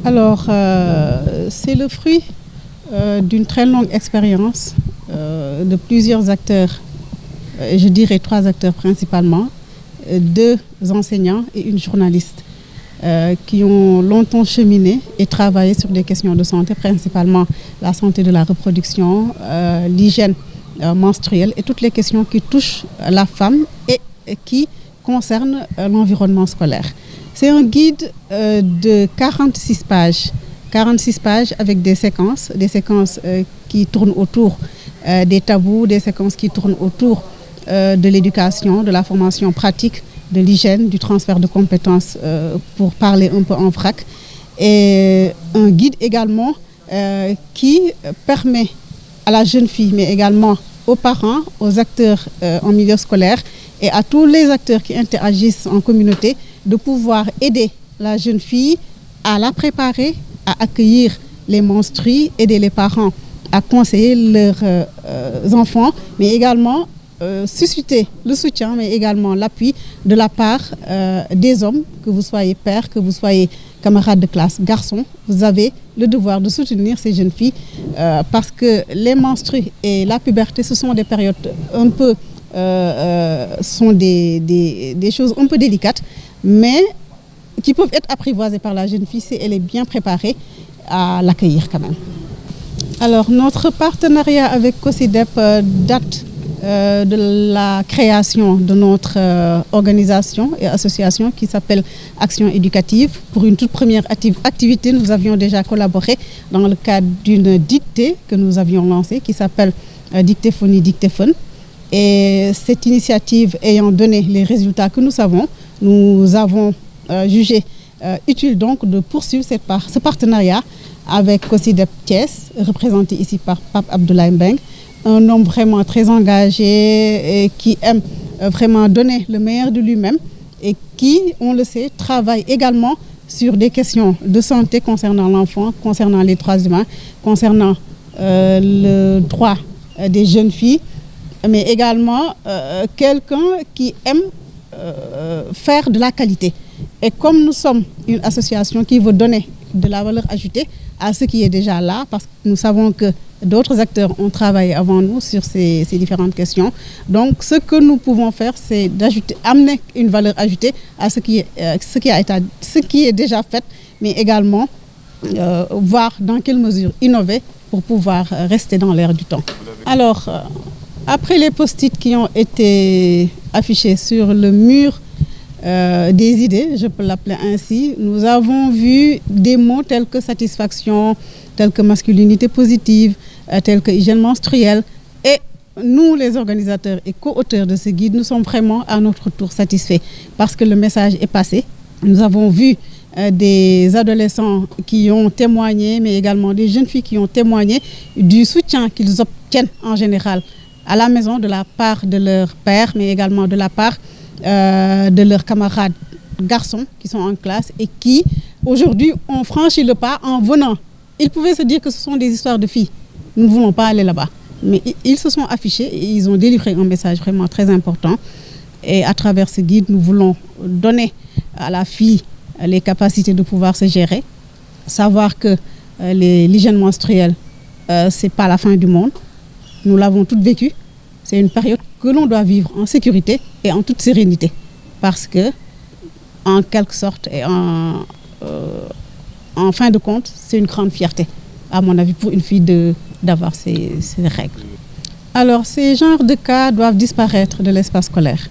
Alors, c'est le fruit d'une très longue expérience de plusieurs acteurs, je dirais 3 acteurs principalement, 2 enseignants et une journaliste qui ont longtemps cheminé et travaillé sur des questions de santé, principalement la santé de la reproduction, l'hygiène menstruelle et toutes les questions qui touchent la femme et qui concernent l'environnement scolaire. C'est un guide de 46 pages avec des séquences qui tournent autour des tabous, des séquences qui tournent autour de l'éducation, de la formation pratique, de l'hygiène, du transfert de compétences pour parler un peu en vrac. Et un guide également qui permet à la jeune fille, mais également aux parents, aux acteurs en milieu scolaire et à tous les acteurs qui interagissent en communauté de pouvoir aider la jeune fille à la préparer, à accueillir les menstrues, aider les parents à conseiller leurs enfants, mais également susciter le soutien, mais également l'appui de la part des hommes, que vous soyez père, que vous soyez camarade de classe, garçon. Vous avez le devoir de soutenir ces jeunes filles parce que les menstrues et la puberté, ce sont des périodes un peu, sont des choses un peu délicates, mais qui peuvent être apprivoisées par la jeune fille si elle est bien préparée à l'accueillir quand même. Alors, notre partenariat avec COSYDEP date de la création de notre organisation et association qui s'appelle Action éducative. Pour une toute première activité, nous avions déjà collaboré dans le cadre d'une dictée que nous avions lancée qui s'appelle Dictéphonie Dictéphone. Et cette initiative ayant donné les résultats que nous savons, nous avons jugé utile donc de poursuivre ce partenariat avec COSYDEP Thiès, représenté ici par Pape Abdoulaye Mbeng, un homme vraiment très engagé et qui aime vraiment donner le meilleur de lui-même et qui, on le sait, travaille également sur des questions de santé concernant l'enfant, concernant les droits humains, concernant le droit des jeunes filles, mais également quelqu'un qui aime faire de la qualité. Et comme nous sommes une association qui veut donner de la valeur ajoutée à ce qui est déjà là, parce que nous savons que d'autres acteurs ont travaillé avant nous sur ces différentes questions. Donc, ce que nous pouvons faire, c'est amener une valeur ajoutée à ce qui est déjà fait, mais également voir dans quelle mesure innover pour pouvoir rester dans l'air du temps. Alors, après les post-it qui ont été affichés sur le mur des idées, je peux l'appeler ainsi, nous avons vu des mots tels que satisfaction, tels que masculinité positive, tels que hygiène menstruelle. Et nous, les organisateurs et co-auteurs de ce guide, nous sommes vraiment à notre tour satisfaits parce que le message est passé. Nous avons vu des adolescents qui ont témoigné, mais également des jeunes filles qui ont témoigné du soutien qu'ils obtiennent en général à la maison de la part de leur père, mais également de la part de leurs camarades garçons qui sont en classe et qui, aujourd'hui, ont franchi le pas en venant. Ils pouvaient se dire que ce sont des histoires de filles. Nous ne voulons pas aller là-bas. Mais ils se sont affichés et ils ont délivré un message vraiment très important. Et à travers ce guide, nous voulons donner à la fille les capacités de pouvoir se gérer, savoir que l'hygiène menstruelle, ce n'est pas la fin du monde. Nous l'avons toutes vécu. C'est une période que l'on doit vivre en sécurité et en toute sérénité. Parce que, en quelque sorte, et en fin de compte, c'est une grande fierté, à mon avis, pour une fille d'avoir ces règles. Alors, ces genres de cas doivent disparaître de l'espace scolaire.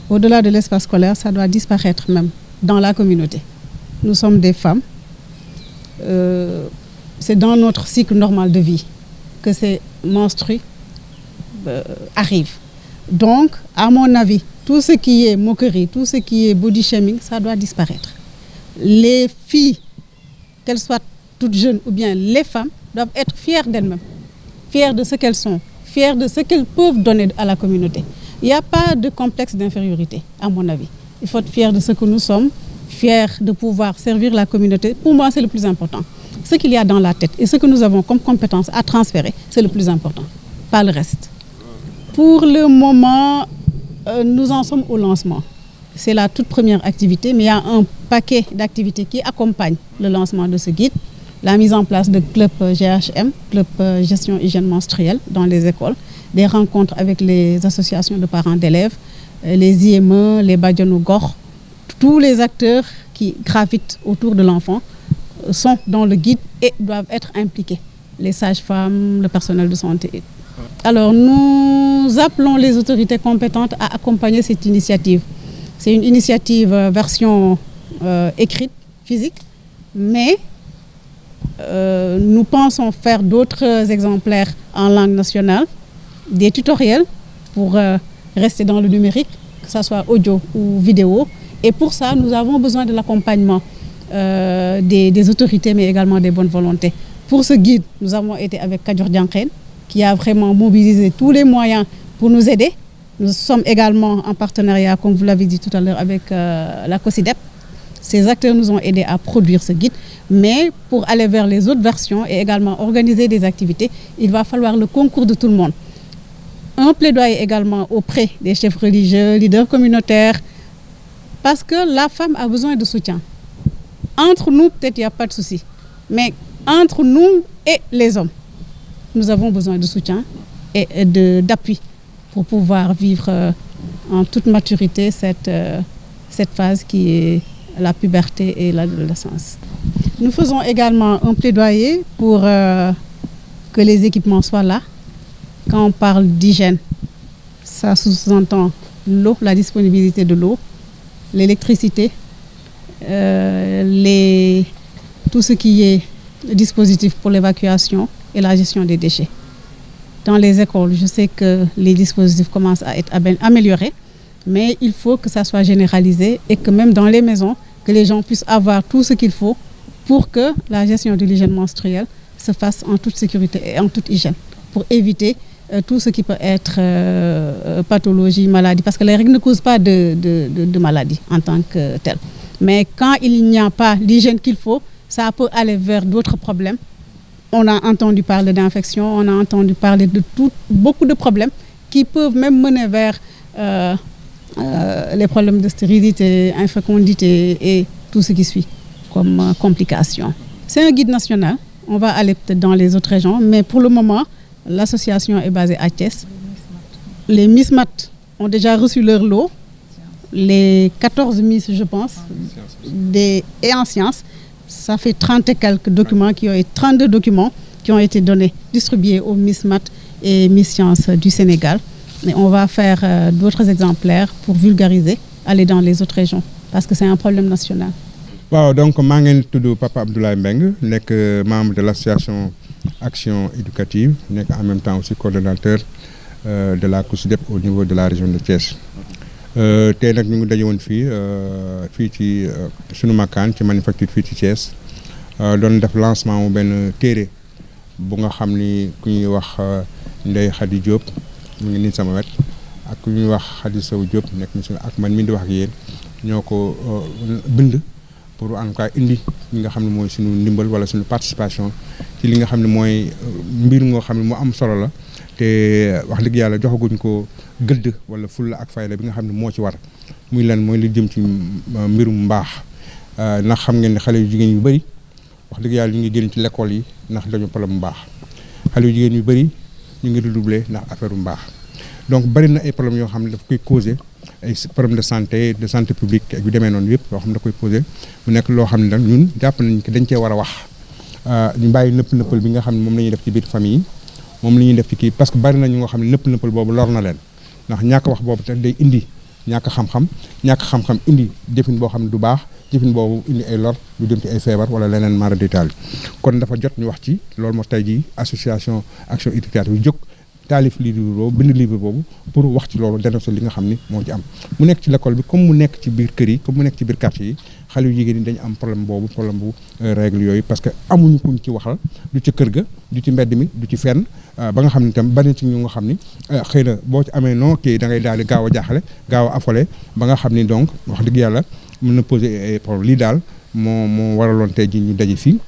Au-delà de l'espace scolaire, ça doit disparaître même dans la communauté. Nous sommes des femmes. C'est dans notre cycle normal de vie que ces menstrues arrivent. Donc, à mon avis, tout ce qui est moquerie, tout ce qui est body shaming, ça doit disparaître. Les filles, qu'elles soient toutes jeunes ou bien les femmes, doivent être fières d'elles-mêmes, fières de ce qu'elles sont, fières de ce qu'elles peuvent donner à la communauté. Il n'y a pas de complexe d'infériorité, à mon avis. Il faut être fier de ce que nous sommes, fiers de pouvoir servir la communauté. Pour moi, c'est le plus important. Ce qu'il y a dans la tête et ce que nous avons comme compétences à transférer, c'est le plus important, pas le reste. Pour le moment, nous en sommes au lancement. C'est la toute première activité, mais il y a un paquet d'activités qui accompagnent le lancement de ce guide. La mise en place de clubs GHM, clubs gestion hygiène menstruelle dans les écoles, des rencontres avec les associations de parents d'élèves, les IME, les Badianou Gor, tous les acteurs qui gravitent autour de l'enfant sont dans le guide et doivent être impliqués. Les sages-femmes, le personnel de santé. Alors nous appelons les autorités compétentes à accompagner cette initiative. C'est une initiative version écrite, physique, mais nous pensons faire d'autres exemplaires en langue nationale, des tutoriels pour rester dans le numérique, que ce soit audio ou vidéo. Et pour ça, nous avons besoin de l'accompagnement des autorités, mais également des bonnes volontés. Pour ce guide, nous avons été avec Kadjour Diankhen, qui a vraiment mobilisé tous les moyens pour nous aider. Nous sommes également en partenariat, comme vous l'avez dit tout à l'heure, avec la COSIDEP. Ces acteurs nous ont aidés à produire ce guide. Mais pour aller vers les autres versions et également organiser des activités, il va falloir le concours de tout le monde. Un plaidoyer également auprès des chefs religieux, leaders communautaires, parce que la femme a besoin de soutien. Entre nous, peut-être il n'y a pas de souci, mais entre nous et les hommes, nous avons besoin de soutien et d'appui pour pouvoir vivre en toute maturité cette phase qui est la puberté et l'adolescence. Nous faisons également un plaidoyer pour que les équipements soient là. Quand on parle d'hygiène, ça sous-entend l'eau, la disponibilité de l'eau, l'électricité, tout ce qui est dispositif pour l'évacuation et la gestion des déchets. Dans les écoles, je sais que les dispositifs commencent à être améliorés, mais il faut que ça soit généralisé et que même dans les maisons, que les gens puissent avoir tout ce qu'il faut pour que la gestion de l'hygiène menstruelle se fasse en toute sécurité et en toute hygiène, pour éviter tout ce qui peut être pathologie, maladie, parce que les règles ne causent pas de maladie en tant que telle. Mais quand il n'y a pas l'hygiène qu'il faut, ça peut aller vers d'autres problèmes. On a entendu parler d'infection, on a entendu parler de beaucoup de problèmes qui peuvent même mener vers les problèmes de stérilité, infécondité et tout ce qui suit comme complications. C'est un guide national, on va aller peut-être dans les autres régions, mais pour le moment, l'association est basée à Thiès. Les Miss Mat ont déjà reçu leur lot, les 14 Miss, je pense, et en sciences. Ça fait 30 et quelques documents, 32 documents qui ont été donnés, distribués aux Miss Mat et Miss Sciences du Sénégal. Et on va faire d'autres exemplaires pour vulgariser, aller dans les autres régions, parce que c'est un problème national. Wow, donc, je suis Papa Abdoulaye Mbeng, membre de l'association Action Éducative, en même temps aussi coordonnateur de la COSIDEP au niveau de la région de Thiès. Tey nag ñu ngi daje woon fii ci sunu makkaan ci manufacture fii ci Thiès doon def lancement mu benn téere bu nga xam ni ku ñuy wax Ndeye Khady Diop mu ngi nii sama wet ak ku ñuy wax Khady Sow Diop nekk ni ak man mi di wax ak yéen ñoo ko bind pour en tout cas indi li nga xam ne mooy suñu ndimbal wala suñu participation ci li nga xam ne mooy mbir moo xam ne mu am solo la te wax dëgg yàlla joxaguñ ko gëdd wala fulla ak fayda bi nga xam ne moo ci war muy lan mooy li jëm ci mbirum mbaax ndax xam ngeen ne xale yu jigéen yu bëri wax dëgg yàlla ñu ngi génn ci l'école yi ndax dañu problème mbaax xale yu jigéen yu bëri ñu ngi redoubler ndax affaire mbaax donc bëri na ay problèmes yoo xam ne daf koy causé ay problème de santé publique ak yu demee noonu yëpp yoo xam ne da koy posé mu nekk loo xam ne nag ñun jàpp nañ ko dañ cee war a wax ñu bàyyi nëppal bi nga xam ne moom la ñuy def ci biir famille yi moom la ñuy def ci kii parce que bari na ñu nga xam ne nëppal boobu lor na leen ndax ñàkk wax boobu te day indi ñàkk xam-xam indi jëfin boo xam ne du baax jëfin boobu indi ay lor lu jëm ci ay feebar wala leneen mara détail kon dafa jot ñu wax ci loolu moo tey jii association Action Éducative yu jóg taalif livre boobu bind livre boobu pour wax ci loolu dénoncer li nga xam ni moo ci am mu nekk ci l'école bi comme mu nekk ci biir kër yi comme mu nekk ci biir quartier yi xale yu jigéen ñi dañu am problème bu règle yooyu parce que amuñu kuñ ci waxal du ci kër ga du ci mbedd mi du ci fenn ba nga xam ne itam bari ci ñu nga xam ni xëy na boo ci amee non kii da ngay daal di gaaw a jaaxle gaaw a affolé ba nga xam ni donc wax dëgg yàlla mën na poser ay problème lii daal moo waraloon tey ji ñu daje fii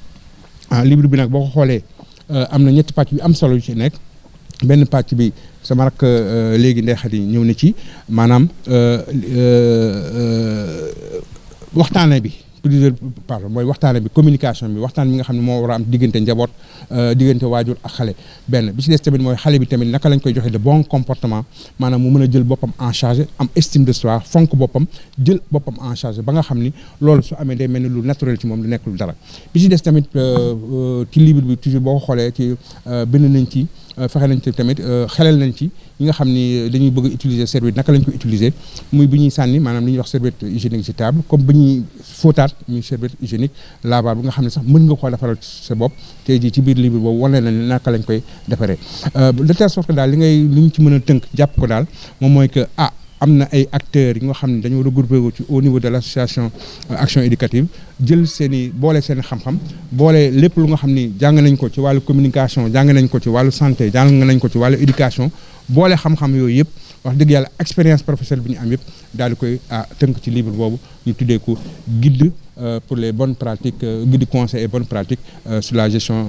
livre bi nag boo ko xoolee am na ñetti pàcc yu am solo yu ci nekk benn pàcc bi sama rak léegi Ndeye Khady ñëw na ci maanaam waxtaane bi mooy waxtaane bi communication bi waxtaan bi nga xam ne moo war a am diggante njaboot diggante waajur ak xale benn bi ci des tamit mooy xale bi tamit naka lañ koy joxe de bon comportement maanaam mu mën a jël boppam en charge am estime de soi fonk boppam jël boppam en charge ba nga xam ni loolu su amee day mel ni lu naturel ci moom du nekk lu dara bi ci des tamit ci livre bi toujours boo ko xoolee ci bind nañ ci fexe nañ ci tamit xelal nañ ci ñi nga xam ni dañuy bëgg utiliser serviette naka lañ ko utiliser muy bi ñuy sànni maanaam li ñuy wax serviette hygiénique jetable comme bi ñuy fóotaat muy serviette hygiénique lavable bi nga xam ne sax mën nga koo defaral sa bopp tey jii ci biir livre boobu wane na naka lañ koy defaree de telle sorte que daal li ñu ci mën a tënk jàpp ko daal moom mooy que am na ay acteurs yi nga xam ne dañoo regroupé wu ci au niveau de l' association action éducative jël boole seen xam-xam boole lépp lu nga xam ni jàng nañ ko ci wàllu communication jàng nañ ko ci wàllu santé jàng nañ ko ci wàllu éducation boole xam-xam yooyu yëpp wax dëgg yàlla expérience professionnelle bi ñu am yëpp daal di koy tënk ci livre boobu ñu tuddee ko guide pour les bonnes pratiques guide conseil et bonnes pratiques sur la gestion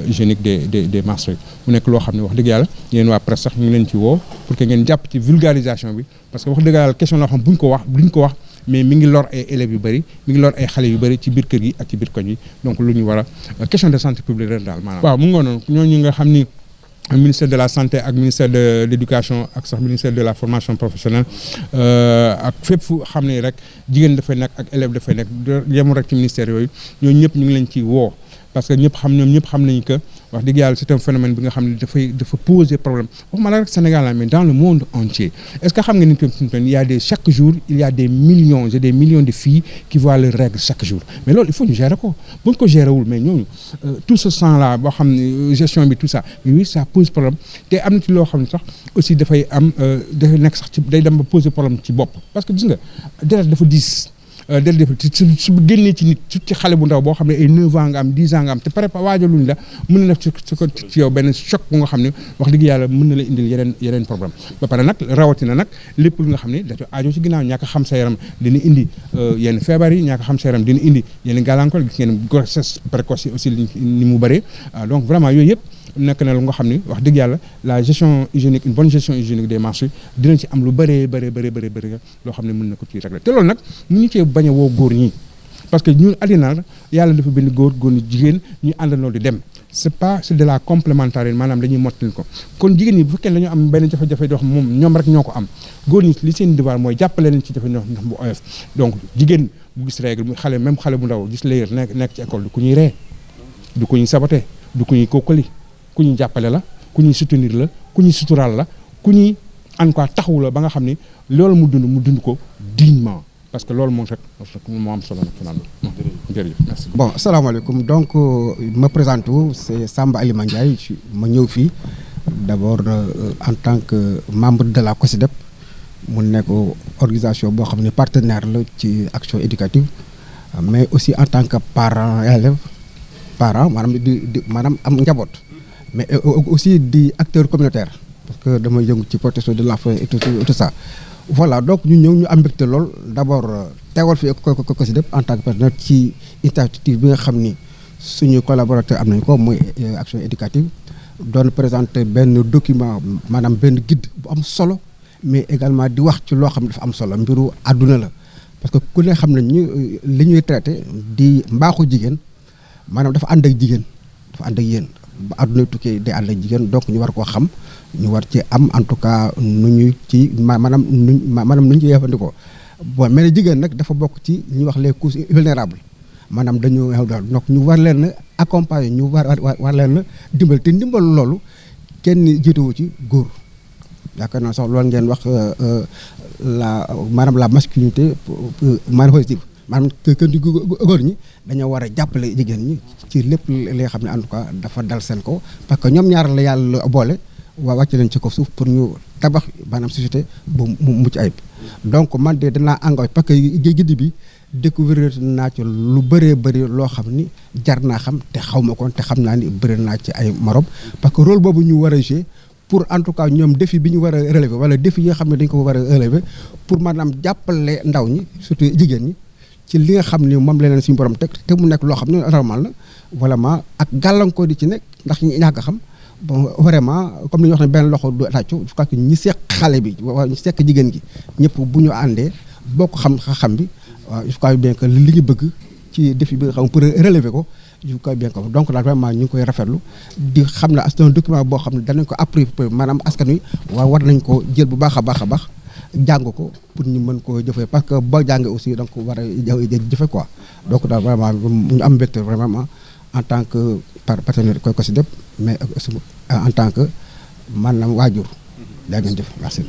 hygiénique des menstrues mu nekk loo xam ne wax dëgg yàlla yéen waa presse sax ñu ngi leen ci woo pour que ngeen jàpp ci vulgarisation bi parce que wax dëgg yàlla question loo xam buñ ko wax mais mi ngi lor ay élèves yu bëri mi ngi lor ay xale yu bëri ci biir kër gi ak ci biir koñ yi donc lu ñu war a question de santé publique ren daal maanaam. waaw mu ngoo noonu ñooñu nga xam ni ministère de la santé ak ministère de l'éducation ak sax ministère de la formation professionnelle ak fépp fu xam ne rek jigéen dafay nekk ak élève dafay nekk yemul rek ci ministère yooyu ñooñu ñëpp ñu ngi leen ci woo parce que ñoom ñëpp xam nañu que wax dëgg yàlla c'est un phénomène bi nga xam ne dafa poser problème waxuma la rek Sénégal mais dans le monde entier est-ce que xam nga ni que il y a chaque jour il y a des millions de filles qui voient leurs règles chaque jour mais loolu il faut ñu gérer ko bu ñu ko gérer wul mais ñooñu tout ce sang là boo xam ne gestion bi tout ça mais oui ça pose problème te am na ci loo xam ne sax aussi dafay nekk sax ci day dem ba poser problème ci bopp parce que gis nga deret dafa diis. del def su génnee ci nit su ci xale bu ndaw boo xam ne ay 9 ans nga am 10 ans nga am te pare waajaluñ la mën na def ci yow benn choc bu nga xam ne wax dëgg yàlla mën na la indil yeneen problème ba pare nag rawatina nag lépp lu nga xam ne dafa aajo ci ginnaaw ñàkk xam sa yaram dina indi yenn feebar yi ñàkk xam sa yaram dina indi yenn gàllankoor gis ngeen grossesse précoce yi aussi ni mu bëree donc vraiment yooyu yëpp nekk na lu nga xam ni wax dëgg yàlla la gestion hygiénique une bonne gestion hygiénique des menstrues dinañ ci am lu bëree loo xam ne mën na ko ci régler te loolu nag mu ñu cee bañ a woo góor ñi parce que ñun àddina yàlla dafa benn góor ñi jigéen ñu àndandoo di dem c'est de la complémentarité maanaam dañuy mottali ko kon jigéen ñi bu fekkee dañoo am benn jafe-jafe doo xam moom ñoom rek ñoo ko am góor ñi li seen devoir mooy jàppale leen ci jafe ndox bu oyof donc jigéen bu gis règle même xale bu ndaw gis léegi nekk ci école du ku ñuy ree du ku ñuy saboté du ku ñuy kookali ku ñuy jàppale la ku ñuy soutenir la ku ñuy suturaal la ku ñuy en quoi taxawu la ba nga xam ni loolu mu dund ko dignement parce que loolu moom rek moo am solo nag finalement jërëjëf merci. Bon asalaamaaleykum donc ma présente c'est Samba Alima Ndiaye ma ñëw fii d'abord en tant que membre de la COSYDEP mu nekk organisation boo xam ne partenaire la ci action éducative mais aussi en tant que parent maanaam am njaboot. mais aussi di acteur communautaire parce que dama yëngu ci protection de l'enfant et tout ça voilà donc ñu ñëw ñu am mbégte lool d'abord teewal fi COSYDEP en tant que partenaire ci initiative bi nga xam ni suñu collaborateur am nañu ko mooy action éducative doon présenter benn document maanaam benn guide bu am solo mais également di wax ci loo xam ne dafa am solo mbiru àdduna la parce que ku ne xam nañ ñu li ñuy traité di mbaaxu jigéen maanaam dafa ànd ak jigéen dafa ànd ak yéen ba àdduna tukkee day ànd ak jigéen donc ñu war koo xam ñu war ci am en tout cas nu ñu ci maanaam nu ñu ci jëfandikoo bon mais jigéen nag dafa bokk ci ñuy wax les couches vulnérables maanaam dañu donc ñu war leen accompagner ñu war leen dimbal te ndimbal loolu kenn jiituwu ci góor yaakaar naa sax loolu ngeen wax maanaam la masculinité maanaam positive maanaam kër di góor ñi dañoo war a jàppale jigéen ñi ci lépp li nga xam ne en tout cas dafa dal seen ko parce que ñoom ñaar la yàlla boole wàcc leen ci ko suuf pour ñu tabax maanaam société bu mu mucc ayib donc man de danaa engagé parce que giddi bi découvrir naa ci lu bëree bëri loo xam ni jar naa xam te xaw ma ko te xam naa ni bëri naa ci ay morom parce que rôle boobu ñu war a jouer pour en tout cas ñoom défi bi ñu war a relever wala défi yi nga xam ne dañ ko war a relever pour maanaam jàppale ndaw ñi surtout jigéen ñi ci li nga xam ni moom leneen suñu borom teg te mu nekk loo xam ne normal la vraiment ak gàllankoor di ci nekk ndax ñu ñàkk a xam bon vraiment comme li ñu wax ne benn loxo du tàccu je crois que ñi seq xale bi wala ñi seq jigéen gi ñëpp bu ñu àndee bokk xam bi waaw je crois bien que li ñu bëgg ci défi bi nga xam pour relever ko je crois bien que donc daal vraiment ñu ngi koy rafetlu di xam ne c'est un document boo xam ne danañ ko approprier maanaam askan wi waaw war nañ ko jël bu baax a baax jàng ko pour ñu mën koo jëfee parce que boo jàngee aussi donc war a jëfe quoi donc daal vraiment ñu am mbégte vraiment en tant que partenaire COSYDEP mais aussi en tant que maanaam waajur daa ngeen jëf merci